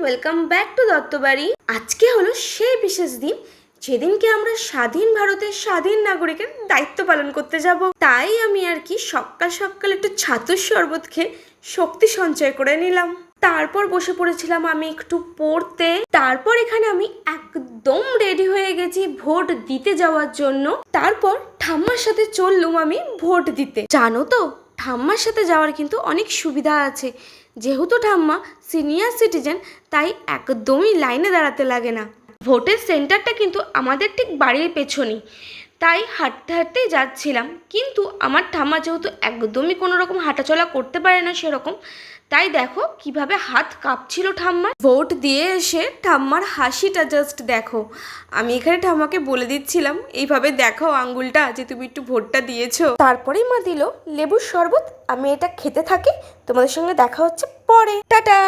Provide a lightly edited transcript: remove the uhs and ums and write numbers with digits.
Welcome back to Duttabari. আজকে হলো সেই বিশেষ দিন যেদিনকে আমরা স্বাধীন ভারতের স্বাধীন নাগরিকের দায়িত্ব পালন করতে যাব। তাই আমি আর কি সকাল সকাল একটু ছাতুর শরবত খেয়ে শক্তি সঞ্চয় করে নিলাম। তারপর বসে পড়েছিলাম আমি একটু পড়তে। তারপর এখানে আমি একদম রেডি হয়ে গেছি ভোট দিতে যাওয়ার জন্য। তারপর ঠাম্মার সাথে চললুম আমি ভোট দিতে। জানো তো, ঠাম্মার সাথে যাওয়ার কিন্তু অনেক সুবিধা আছে। যেহেতু ঠাম্মা সিনিয়র সিটিজেন, তাই একদমই লাইনে দাঁড়াতে লাগে না। ভোটের সেন্টারটা কিন্তু আমাদের ঠিক বাড়ির পেছনেই, তাই হাঁটতে হাঁটতেই যাচ্ছিলাম। কিন্তু আমার ঠাম্মা যেহেতু একদমই কোনো রকম হাঁটাচলা করতে পারে না সেরকম, তাই দেখো কিভাবে হাত কাঁপছিল ঠাম্মার। ভোট দিয়ে এসে ঠাম্মার হাসিটা জাস্ট দেখো। আমি এখানে ঠাম্মাকে বলে দিচ্ছিলাম, এইভাবে দেখাও আঙ্গুলটা যে তুমি একটু ভোটটা দিয়েছো। তারপরেই মা দিল লেবুর শরবত। আমি এটা খেতে থাকি, তোমাদের সঙ্গে দেখা হচ্ছে পরে। টাটা।